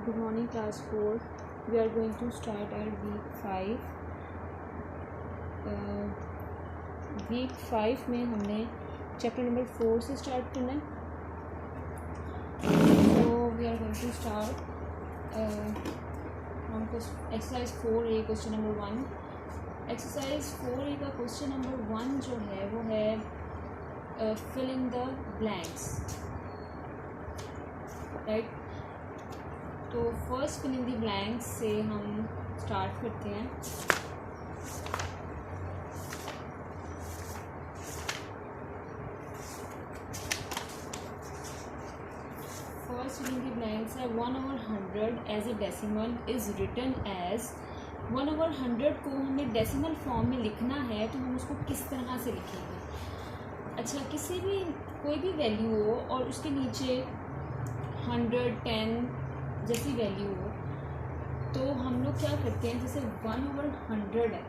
Good morning class 4. We are going to start our week 5. Week 5 में हमने chapter number 4 से start करना है. So we are going to start from exercise 4A question number 1. Exercise 4A का question number 1 जो है वो है fill in the blanks. Right? तो first fill in the blanks से हम स्टार्ट करते हैं. First fill in the blanks है 1/100 as a decimal is written as. 1/100 को हमें डेसिमल फॉर्म में लिखना है तो हम उसको किस तरह से लिखेंगे. अच्छा, किसी भी कोई भी वैल्यू हो और उसके नीचे 100, 10 जैसी वैल्यू हो तो हम लोग क्या करते हैं, जैसे 1/100 है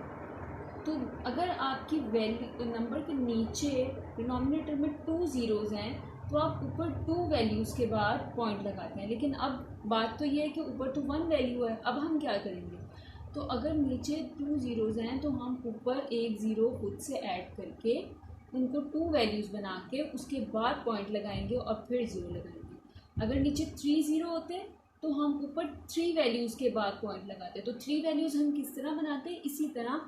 तो अगर आपकी वैल्यू नंबर के नीचे डिनोमिनेटर में 2 ज़ीरोज़ हैं तो आप ऊपर 2 वैल्यूज़ के बाद पॉइंट लगाते हैं. लेकिन अब बात तो ये है कि ऊपर तो 1 वैल्यू है. अब हम क्या करेंगे, तो अगर नीचे 2 ज़ीरोज़ हैं तो हम ऊपर 1 ज़ीरो खुद से ऐड करके उनको 2 वैल्यूज़ बना के उसके बाद पॉइंट लगाएंगे और फिर ज़ीरो लगाएंगे. अगर नीचे 3 ज़ीरो होते तो हम ऊपर 3 वैल्यूज़ के बाद पॉइंट लगाते. तो 3 वैल्यूज़ हम किस तरह बनाते हैं, इसी तरह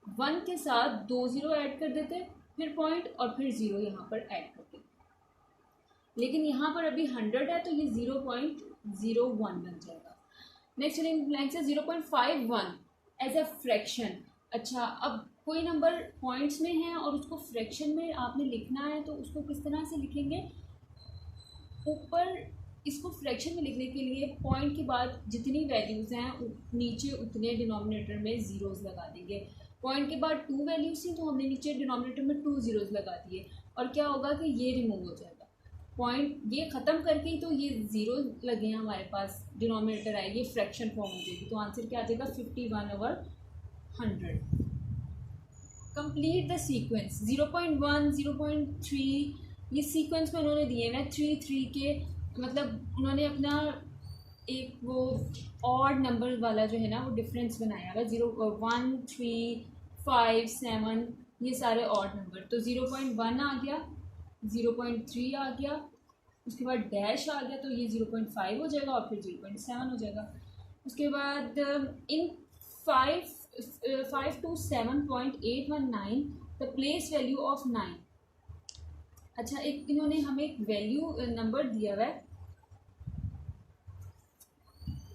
1 के साथ 2 ज़ीरो ऐड कर देते, फिर पॉइंट और फिर ज़ीरो यहाँ पर ऐड करते. लेकिन यहाँ पर अभी 100 है तो ये 0.01 बन जाएगा. नेक्स्ट फिलिंग ब्लैंक्स है 0.51 एज अ फ्रैक्शन. अच्छा, अब कोई नंबर पॉइंट्स में है और उसको फ्रैक्शन में आपने लिखना है तो उसको किस तरह से लिखेंगे. ऊपर इसको फ्रैक्शन में लिखने के लिए पॉइंट के बाद जितनी वैल्यूज़ हैं नीचे उतने डिनोमिनेटर में ज़ीरोज़ लगा देंगे. पॉइंट के बाद 2 वैल्यूज़ थी तो हमने नीचे डिनोमिनेटर में 2 ज़ीरोज़ लगा दिए और क्या होगा कि ये रिमूव हो जाएगा. पॉइंट ये ख़त्म करके ही तो ये ज़ीरो लगे हैं हमारे पास, डिनोमिनेटर आए, ये फ्रैक्शन फॉर्म हो जाएगी. तो आंसर क्या आ जाएगा 51/100. Complete the sequence. 0.1, 0.3 ये सीक्वेंस में उन्होंने दिए हैं 3, 3 के, मतलब उन्होंने अपना एक वो ऑड नंबर वाला जो है ना वो डिफरेंस बनाया हुआ. 0, 1, 3, 5, 7 ये सारे ऑड नंबर. तो 0.1 आ गया, 0.3 आ गया, उसके बाद डैश आ गया तो ये 0.5 हो जाएगा और फिर 0.7 हो जाएगा. उसके बाद इन 5 to 7.819 the place value of 9. अच्छा, एक इन्होंने हमें एक वैल्यू नंबर दिया हुआ है,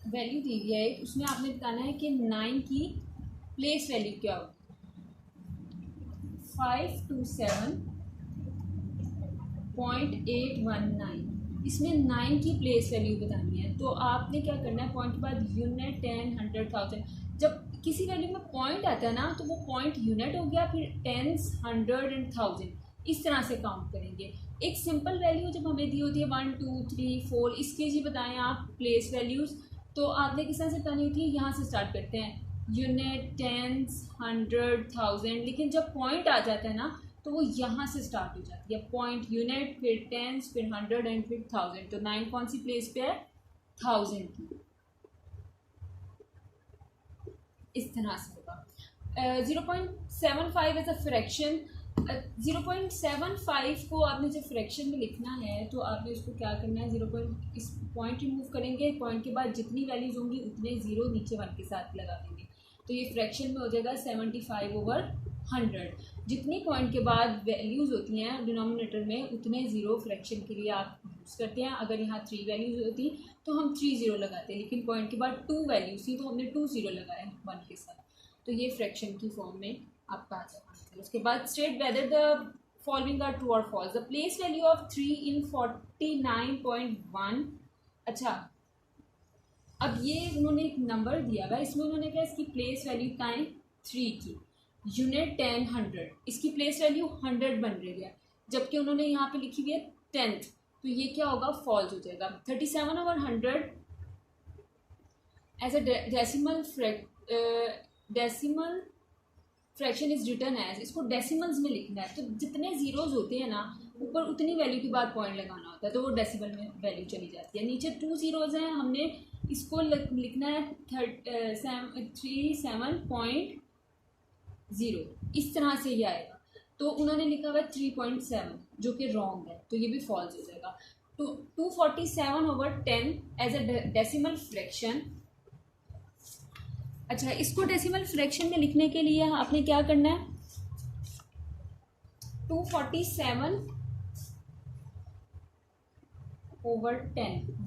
वैल्यू दी हुई है एक, उसमें आपने बताना है कि 9 की प्लेस वैल्यू क्या होगी. 5 to 7.819 इसमें 9 की प्लेस वैल्यू बतानी है. तो आपने क्या करना है, पॉइंट के बाद यूनिट, 10, 100, 1000. जब किसी वैल्यू में पॉइंट आता है ना तो वो पॉइंट यूनिट हो गया, फिर 10, 100 एंड 1000 इस तरह से काउंट करेंगे. एक सिंपल वैल्यू जब हमें दी होती है 1, 2, 3, 4 इसके जी बताएं आप प्लेस वैल्यूज़, तो आपने किस तरह से बतानी होती है, यहाँ से स्टार्ट करते हैं यूनिट, 10, 100, 1000. लेकिन जब पॉइंट आ जाता है ना तो वो यहाँ से स्टार्ट हो जाती है. पॉइंट, यूनिट, फिर 10, फिर 100 एंड फिर 1000. तो 9 कौन सी प्लेस पे है, 1000 की. इस तरह से होगा. 0.75 एज अ फ्रैक्शन. 0.75 को आपने जब फ्रैक्शन में लिखना है तो आपने उसको क्या करना है, इस पॉइंट रिमूव करेंगे, पॉइंट के बाद जितनी वैल्यूज होंगी उतने ज़ीरो नीचे 1 के साथ लगा देंगे तो ये फ्रैक्शन में हो जाएगा 75/100. जितनी पॉइंट के बाद वैल्यूज़ होती हैं डिनोमिनेटर में उतने ज़ीरो फ्रैक्शन के लिए आप यूज़ करते हैं. अगर यहाँ 3 वैल्यूज़ होती तो हम 3 ज़ीरो लगाते हैं, लेकिन पॉइंट के बाद 2 वैल्यूज़ थी तो हमने 2 ज़ीरो लगाए 1 के साथ. तो ये फ्रैक्शन की फॉर्म में आपका आ जाएगा. उसके बाद state whether the following are true or false. The place value of 3 in 49.1. अच्छा, अब ये उन्होंने एक नंबर दिया हुआ है, इसमें उन्होंने क्या इसकी प्लेस वैल्यू बताएं 3 की, यूनिट, 10, 100 इसकी प्लेस वैल्यू 100 बन रही है, जबकि उन्होंने यहाँ पे लिखी हुई है 10th. तो ये क्या होगा, फॉल्स हो जाएगा. 37/100 as a decimal fraction is written as. इसको डेसिमल्स में लिखना है तो जितने ज़ीरोज़ होते हैं ना ऊपर उतनी वैल्यू के बाद पॉइंट लगाना होता है तो वो डेसिमल में वैल्यू चली जाती है. नीचे 2 ज़ीरोज़ हैं, हमने इसको लिखना है 37.0, इस तरह से ही आएगा। तो उन्होंने लिखा हुआ 3.7 जो कि रॉन्ग है, तो ये भी फॉल्स हो जाएगा। तो 247/10 एज अ डेसिमल फ्रैक्शन। अच्छा, इसको डेसिमल फ्रैक्शन में लिखने के लिए आपने क्या करना है, 247/10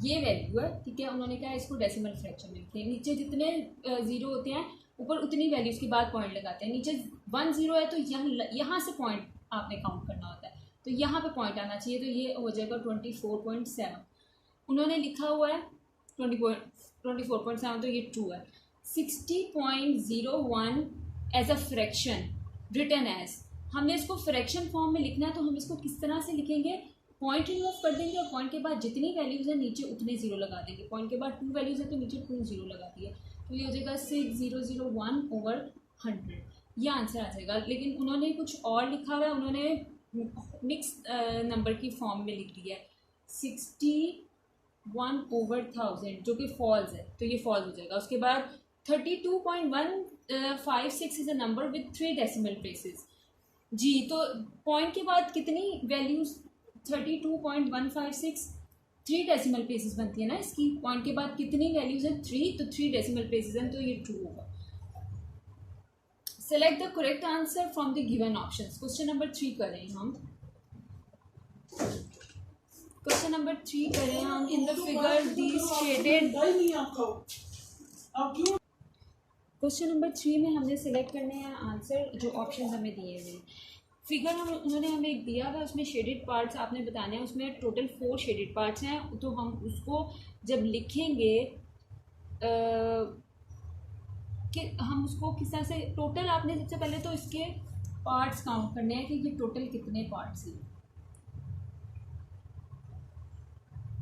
ये वैल्यू है, ठीक है। उन्होंने कहा इसको डेसिमल फ्रैक्शन में लिखते हैं। नीचे जितने ज़ीरो होते हैं ऊपर उतनी वैल्यूज़ के बाद पॉइंट लगाते हैं। नीचे 1 0 है तो यहाँ से पॉइंट आपने काउंट करना होता है, तो यहाँ पे पॉइंट आना चाहिए। तो ये हो जाएगा 24.7। उन्होंने लिखा हुआ है 24.7, तो ये ट्रू है। 60.01 as a fraction written as, हमने इसको फ्रैक्शन फॉर्म में लिखना है, तो हम इसको किस तरह से लिखेंगे, पॉइंट रिमूव कर देंगे और पॉइंट के बाद जितनी वैल्यूज़ है नीचे उतने ज़ीरो लगा देंगे। पॉइंट के बाद 2 वैल्यूज़ है तो नीचे 2 0 लगा दिए, तो ये हो जाएगा 6001/100, ये आंसर आ जाएगा। लेकिन उन्होंने कुछ और लिखा हुआ है, उन्होंने मिक्स नंबर की फॉर्म में लिख दिया है 61/1000 जो कि फॉल्स है, तो ये फॉल्स हो जाएगा। उसके बाद 32.156 is a number with 3 decimal places. जी, तो पॉइंट के बाद कितनी वैल्यूज़, 32.156 3 डेसिमल प्लेसेस बनती है ना इसकी। पॉइंट के बाद कितनी वैल्यूज़ हैं, 3, तो 3 डेसिमल प्लेसेस हैं, तो ये ट्रू होगा। Select the correct answer from the given options. Question number 3 करें हम। क्वेश्चन नंबर 3 करें हम। In the figure these shaded. Question number 3 में हमने सेलेक्ट करने हैं आंसर जो ऑप्शन हमें दिए हुए हैं। फिगर उन्होंने हमें एक दिया हुआ है, उसमें शेडेड पार्ट्स आपने बताने हैं। उसमें टोटल 4 शेडेड पार्ट्स हैं, तो हम उसको जब लिखेंगे कि हम उसको किस तरह से, टोटल आपने सबसे पहले तो इसके पार्ट्स काउंट करने हैं कि ये टोटल कितने पार्ट्स हैं।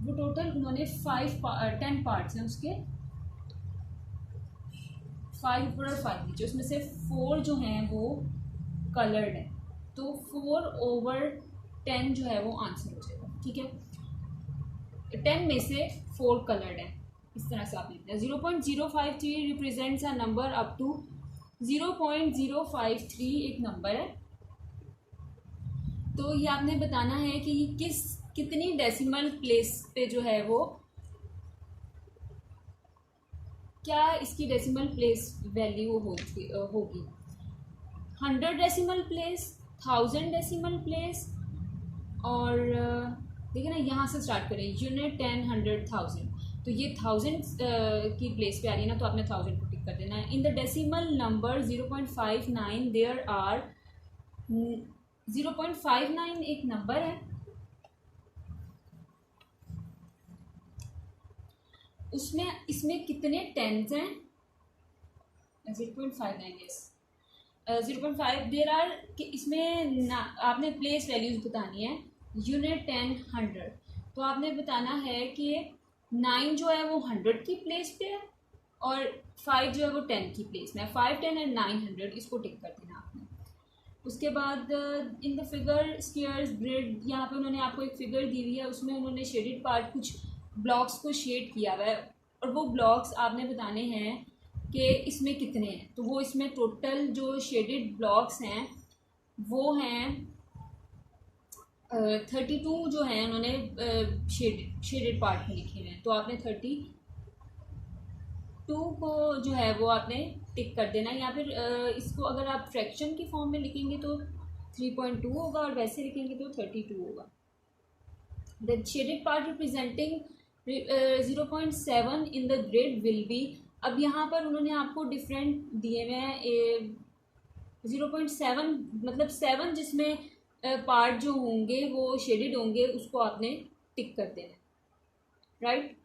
वो टोटल उन्होंने 10 पार्ट्स हैं उसके, 5 ऊपर और 5 नीचे। उसमें से 4 जो हैं वो कलर्ड है, तो 4/10 जो है वो आंसर हो जाएगा, ठीक है। 10 में से 4 कलर्ड है, इस तरह से आप लिखते हैं। 0.053 represents a number up to 0.053 एक नंबर है। तो ये आपने बताना है कि कितनी डेसिमल प्लेस पे जो है वो, क्या इसकी डेसिमल प्लेस वैल्यू होगी। 100 डेसिमल प्लेस, 1000 डेसिमल प्लेस, और देखिए ना यहाँ से स्टार्ट करें, यूनिट, 10, 100, 1000। तो ये 1000 की प्लेस पे आ रही है ना, तो आपने 1000 को टिक कर देना है। In the decimal number 0.59 there are 0.59 एक नंबर है, इसमें कितने टेंस हैं, 0.59 यस 0.5 देर आर कि इसमें आपने प्लेस वैल्यूज बतानी है, यूनिट, 10, 100। तो आपने बताना है कि 9 जो है वो 100 की प्लेस पे है और 5 जो है वो 10 की प्लेस में है। 5, 10 एंड 9, 100 इसको टिक कर देना आपने। उसके बाद in the figure squares grid, यहाँ पे उन्होंने आपको एक फिगर दी हुई है, उसमें उन्होंने शेडेड पार्ट कुछ ब्लॉक्स को शेड किया हुआ है, और वो ब्लॉक्स आपने बताने हैं कि इसमें कितने हैं। तो वो इसमें टोटल जो शेडेड ब्लॉक्स हैं वो हैं 32 जो हैं उन्होंने शेडेड पार्ट में लिखे हुए हैं। तो आपने 32 को जो है वो आपने टिक कर देना, या फिर इसको अगर आप फ्रैक्शन की फॉर्म में लिखेंगे तो 3.2 होगा, और वैसे लिखेंगे तो 32 होगा। The shaded part representing 0.7 in the grid will be. अब यहाँ पर उन्होंने आपको डिफरेंट दिए हुए हैं, 0.7 मतलब 7 जिसमें पार्ट जो होंगे वो शेडेड होंगे, उसको आपने टिक कर देना, राइट।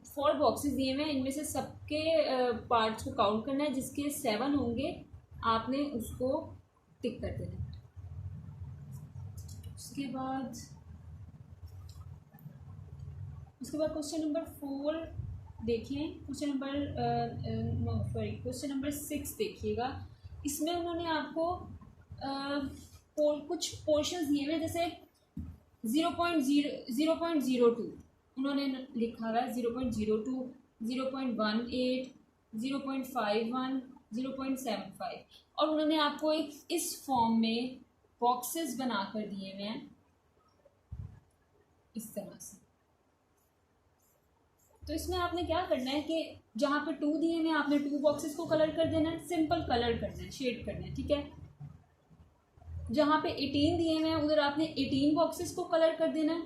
4 बॉक्सेस दिए हुए हैं, इनमें से सबके पार्ट्स को काउंट करना है, जिसके 7 होंगे आपने उसको टिक कर देना। उसके बाद क्वेश्चन नंबर 4 देखिए, क्वेश्चन नंबर 6 देखिएगा। इसमें उन्होंने आपको कुछ पोर्शंस दिए हुए, जैसे 0.02 उन्होंने लिखा हुआ है 0.02 0.18, 0.51, 0.75 और उन्होंने आपको एक इस फॉर्म में बॉक्सेस बना कर दिए हुए हैं इस तरह से। तो इसमें आपने क्या करना है कि जहाँ पे 2 दिए हैं आपने 2 बॉक्सेस को कलर कर देना है, सिंपल कलर करना है, शेड करना है, ठीक है। जहाँ पे 18 दिए हुए हैं उधर आपने 18 बॉक्सेस को कलर कर देना है।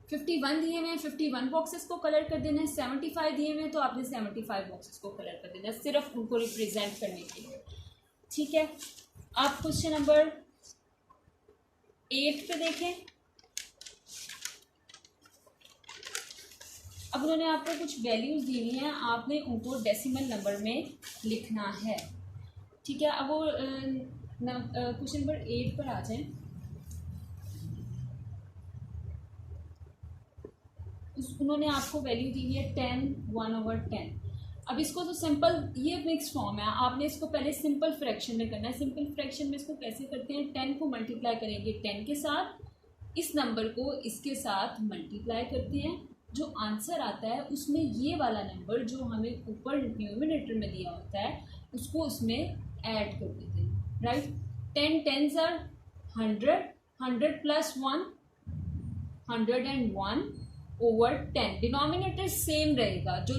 51 दिए हुए हैं 51 बॉक्सेस को कलर कर देना है। 75 दिए हुए हैं तो आपने 75 बॉक्सेस को कलर कर देना है, सिर्फ उनको रिप्रेजेंट करने के लिए, ठीक है। आप क्वेश्चन नंबर 8 पे देखें। अब उन्होंने आपको कुछ वैल्यूज़ दी हुई हैं, आपने उनको डेसिमल नंबर में लिखना है, ठीक है। अब वो क्वेश्चन नंबर 8 पर आ जाएं। उन्होंने आपको वैल्यू दी हुई है 10, 1/10। अब इसको तो सिंपल, ये मिक्स फॉर्म है, आपने इसको पहले सिंपल फ्रैक्शन में करना है। सिंपल फ्रैक्शन में इसको कैसे करते हैं, 10 को मल्टीप्लाई करेंगे 10 के साथ, इस नंबर को इसके साथ मल्टीप्लाई करते हैं, जो आंसर आता है उसमें ये वाला नंबर जो हमें ऊपर न्यूमरेटर में दिया होता है उसको उसमें ऐड कर देते हैं, right. 10 10s are 100, 100 + 1 101/10। Denominator same रहेगा, जो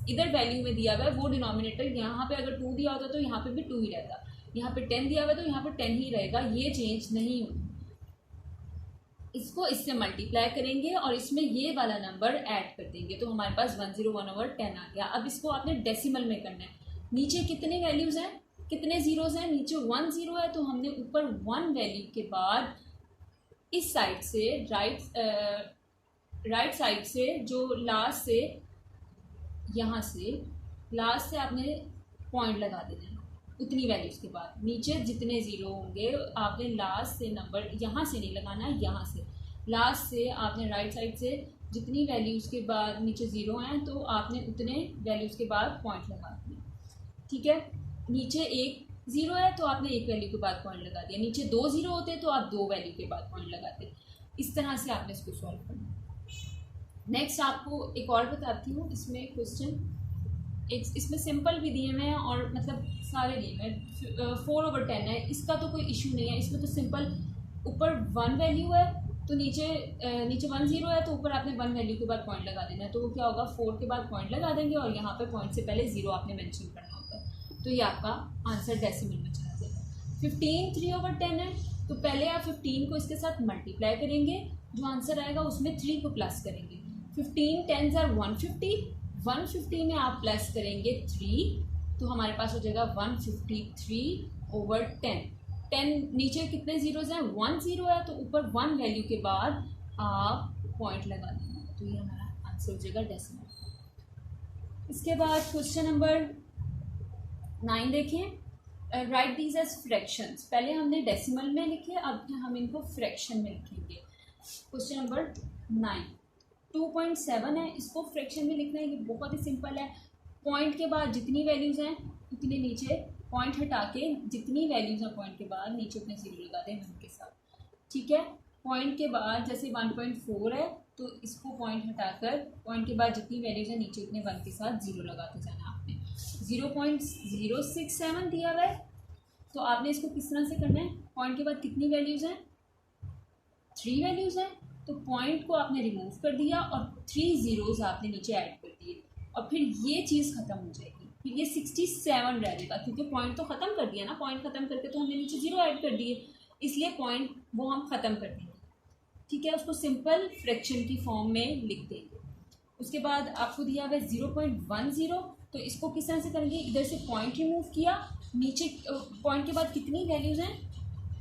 इधर वैल्यू में दिया हुआ है वो डिनोमिनेटर, यहाँ पे अगर 2 दिया होता तो यहाँ पे भी 2 ही रहता, यहाँ पे 10 दिया हुआ है तो यहाँ पे 10 ही रहेगा, ये चेंज नहीं होगा। इसको इससे मल्टीप्लाई करेंगे और इसमें ये वाला नंबर ऐड कर देंगे तो हमारे पास 101/10 आ गया। अब इसको आपने डेसिमल में करना है। नीचे कितने वैल्यूज़ हैं, कितने ज़ीरोज़ हैं, नीचे 1 0 है तो हमने ऊपर 1 वैल्यू के बाद इस साइड से राइट साइड से जो लास्ट से यहाँ से लास्ट से आपने पॉइंट लगा देना है उतनी वैल्यूज़ के बाद। नीचे जितने ज़ीरो होंगे आपने लास्ट से नंबर यहाँ से नहीं लगाना है, यहाँ से लास्ट से आपने राइट साइड से जितनी वैल्यूज़ के बाद नीचे ज़ीरो हैं तो आपने उतने वैल्यूज़ के बाद पॉइंट लगा दिया, ठीक है। नीचे 1 0 है तो आपने 1 वैल्यू के बाद पॉइंट लगा दिया, नीचे 2 0 होते तो आप 2 वैल्यू के बाद पॉइंट लगाते। इस तरह से आपने इसको सॉल्व करना। नेक्स्ट आपको एक और बताती हूँ, इसमें क्वेश्चन एक इसमें सिंपल भी दिए हुए हैं और मतलब सारे दिए हुए हैं। 4/10 है, इसका तो कोई इशू नहीं है, इसमें तो सिंपल ऊपर 1 वैल्यू है तो नीचे 1 0 है तो ऊपर आपने 1 वैल्यू के बाद पॉइंट लगा देना है, तो वो क्या होगा 4 के बाद पॉइंट लगा देंगे और यहाँ पे पॉइंट से पहले 0 आपने मेंशन करना होता है, तो ये आपका आंसर डेसिमल में चला जाएगा। 15 3/10 है तो पहले आप 15 को इसके साथ मल्टीप्लाई करेंगे, जो आंसर आएगा उसमें 3 को प्लस करेंगे। 15 10s are 150, 150 में आप प्लस करेंगे 3 तो हमारे पास हो जाएगा 153/10। 10 नीचे कितने ज़ीरोज़ हैं, 1 0 है तो ऊपर 1 वैल्यू के बाद आप पॉइंट लगा देंगे, तो ये हमारा आंसर हो जाएगा डेसिमल। इसके बाद क्वेश्चन नंबर 9 देखें। Write these as fractions. पहले हमने डेसिमल में लिखे, अब हम इनको फ्रैक्शन में लिखेंगे। क्वेश्चन नंबर 9 2.7 है, इसको फ्रैक्शन में लिखना है, ये बहुत ही सिंपल है। पॉइंट के बाद जितनी वैल्यूज़ हैं उतने नीचे पॉइंट हटा के जितनी वैल्यूज़ हैं पॉइंट के बाद नीचे उतने ज़ीरो लगा दें 1 के साथ, ठीक है। पॉइंट के बाद जैसे 1.4 है तो इसको पॉइंट हटाकर पॉइंट के बाद जितनी वैल्यूज़ हैं नीचे उतने 1 के साथ ज़ीरो लगाते जाना आपने। 0.067 दिया हुआ है तो आपने इसको किस तरह से करना है, पॉइंट के बाद कितनी वैल्यूज़ हैं, 3 वैल्यूज़ हैं तो पॉइंट को आपने रिमूव कर दिया और 3 ज़ीरोज़ आपने नीचे ऐड कर दिए और फिर ये चीज़ ख़त्म हो जाएगी, फिर ये 67 रह जाएगा क्योंकि पॉइंट तो ख़त्म कर दिया ना, पॉइंट ख़त्म करके तो हमने नीचे 0 ऐड कर दिए, इसलिए पॉइंट वो हम ख़त्म कर देंगे, ठीक है। उसको सिंपल फ्रैक्शन की फॉर्म में लिख देंगे। उसके बाद आपको दिया हुआ है 0.10 तो इसको किस तरह से करेंगे, इधर से पॉइंट रिमूव किया, नीचे पॉइंट के बाद कितनी वैल्यूज़ हैं,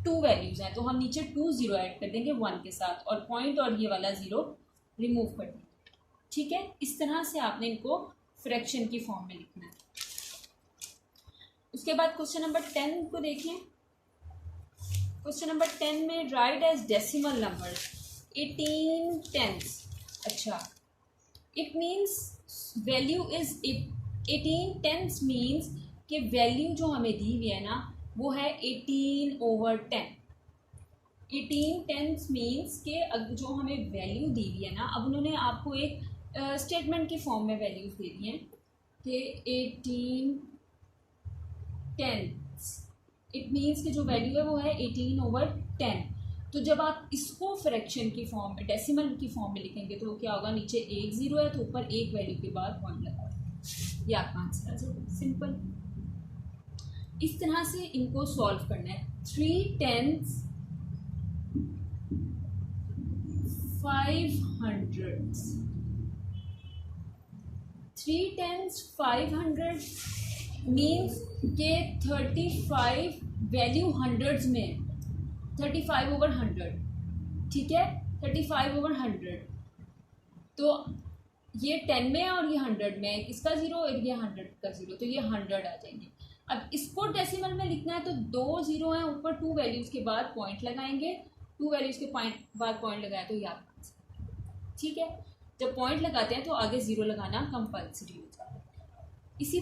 2 वैल्यूज़ हैं तो हम नीचे 2 0 ऐड कर देंगे 1 के साथ और पॉइंट और ये वाला 0 रिमूव कर देंगे, ठीक है। इस तरह से आपने इनको फ्रैक्शन की फॉर्म में लिखना है। उसके बाद क्वेश्चन नंबर 10 को देखें। क्वेश्चन नंबर 10 में right as decimal number 18 10s। अच्छा, it means value is 18 10s means कि वैल्यू जो हमें दी हुई है ना वो है 18/10। 18 10s मीन्स के जो हमें वैल्यू दी हुई है ना, अब उन्होंने आपको एक स्टेटमेंट की फॉर्म में वैल्यूज दे दी हैं कि 18 टेंथ्स, इट मीन्स कि जो वैल्यू है वो है 18/10। तो जब आप इसको फ्रैक्शन की फॉर्म में, डेसिमल की फॉर्म में लिखेंगे तो वो क्या होगा, नीचे एक ज़ीरो है तो ऊपर एक वैल्यू के बाद पॉइंट लगा, ये आपका आंसर आ जाएगा। सिंपल। इस तरह से इनको सॉल्व करना है। 3 10s 500, 3 10s 500 मीन्स के 35 वैल्यू हंड्रेड्स में, 35/100, ठीक है, 35/100। तो ये 10 में है और ये 100 में है, इसका 0 और ये 100 का 0, तो ये 100 आ जाएंगे। अब इसको डेसिमल में लिखना है तो 2 0 हैं ऊपर, 2 वैल्यूज़ के बाद पॉइंट लगाएंगे, 2 वैल्यूज़ के बाद पॉइंट लगाए तो ये आपका आंसर, ठीक है। जब पॉइंट लगाते हैं तो आगे 0 लगाना कंपल्सरी हो जाता है। इसी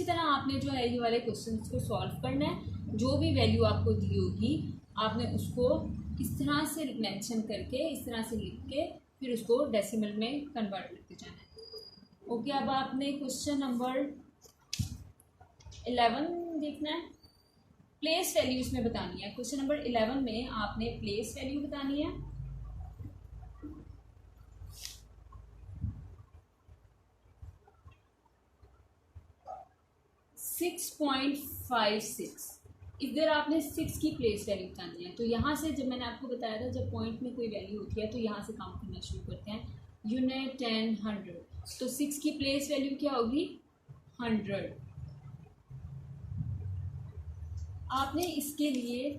तरह आपने जो है ये वाले क्वेश्चन को सॉल्व करना है। जो भी वैल्यू आपको दी होगी आपने उसको इस तरह से मेंशन करके, इस तरह से लिख के फिर उसको डेसिमल में कन्वर्ट करके जाना है। ओके, अब आपने क्वेश्चन नंबर 11 देखना है। प्लेस वैल्यू इसमें बतानी है। क्वेश्चन नंबर 11 में आपने प्लेस वैल्यू बतानी है। .56 इधर आपने 6 की प्लेस वैल्यू बतानी है। तो यहाँ से जब मैंने आपको बताया था जब पॉइंट में कोई वैल्यू होती है तो यहाँ से काउंट करना शुरू करते हैं, यूनिट 10 100। तो 6 की प्लेस वैल्यू क्या होगी, 100। आपने इसके लिए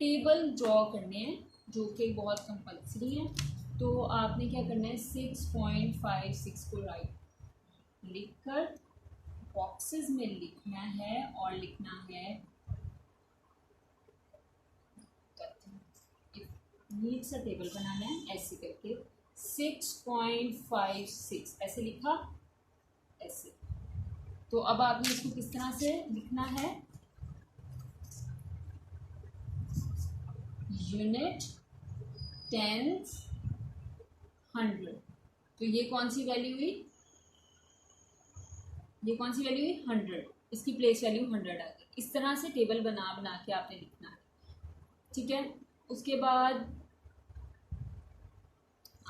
टेबल ड्रॉ करने हैं जो कि बहुत कंपल्सरी है। तो आपने क्या करना है, 6.56 को राइट लिखकर बॉक्सेस में लिखना है और लिखना है नीट सा टेबल बनाना है ऐसे करके 6.56 ऐसे लिखा ऐसे। तो अब आपने इसको किस तरह से लिखना है, यूनिट 10 100। तो ये कौन सी वैल्यू हुई, ये कौन सी वैल्यू हुई, 100। इसकी प्लेस वैल्यू 100 आ गई। इस तरह से टेबल बना के आपने लिखना है, ठीक है। उसके बाद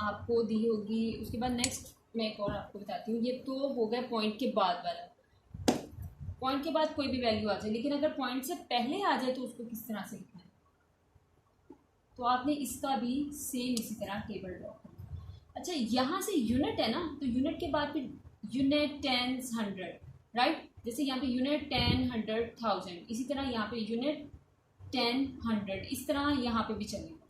आपको दी होगी, उसके बाद नेक्स्ट मैं एक और आपको बताती हूँ। ये तो हो गया पॉइंट के बाद वाला, पॉइंट के बाद कोई भी वैल्यू आ जाए, लेकिन अगर पॉइंट से पहले आ जाए तो उसको किस तरह से लिखना है। तो आपने इसका भी सेम इसी तरह टेबल ड्रॉ करना। अच्छा, यहाँ से यूनिट है ना, तो यूनिट के बाद फिर यूनिट 10 100, राइट। जैसे यहाँ पे यूनिट 10 100 1000, इसी तरह यहाँ पे यूनिट 10 100, इस तरह यहाँ पे भी चलेगा।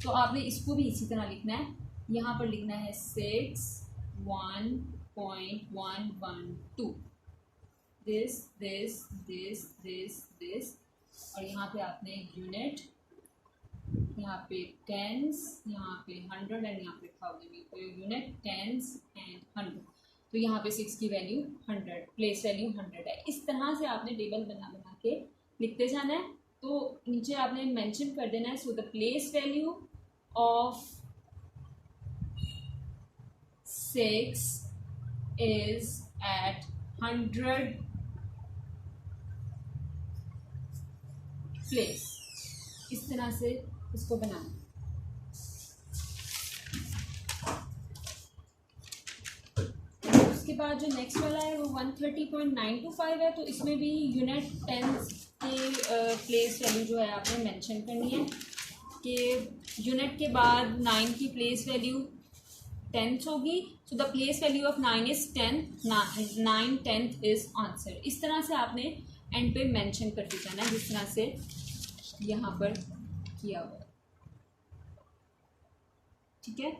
तो आपने इसको भी इसी तरह लिखना है। यहाँ पर लिखना है 6.1.112, this this this this this, और यहाँ पे आपने यूनिट, यहाँ पे टेंस, यहाँ पे 100 एंड यहाँ पे 1000। तो यूनिट टेंस एंड 100, तो यहाँ पे 6 की वैल्यू 100, प्लेस वैल्यू 100 है। इस तरह से आपने टेबल बना के लिखते जाना है। तो नीचे आपने मेंशन कर देना है, so the place value of 6 is at 100 place. इस तरह से इसको बनाना। उसके बाद जो नेक्स्ट वाला है वो 130.925 है। तो इसमें भी यूनिट 10 के प्लेस वैल्यू जो है आपने मेंशन करनी है कि यूनिट के बाद 9 की प्लेस वैल्यू 10th होगी। So the place value of 9 is 10, 9 10th is answer. इस तरह से आपने एंड पे मेंशन करते जाना है जिस तरह से यहाँ पर किया हुआ है, ठीक है।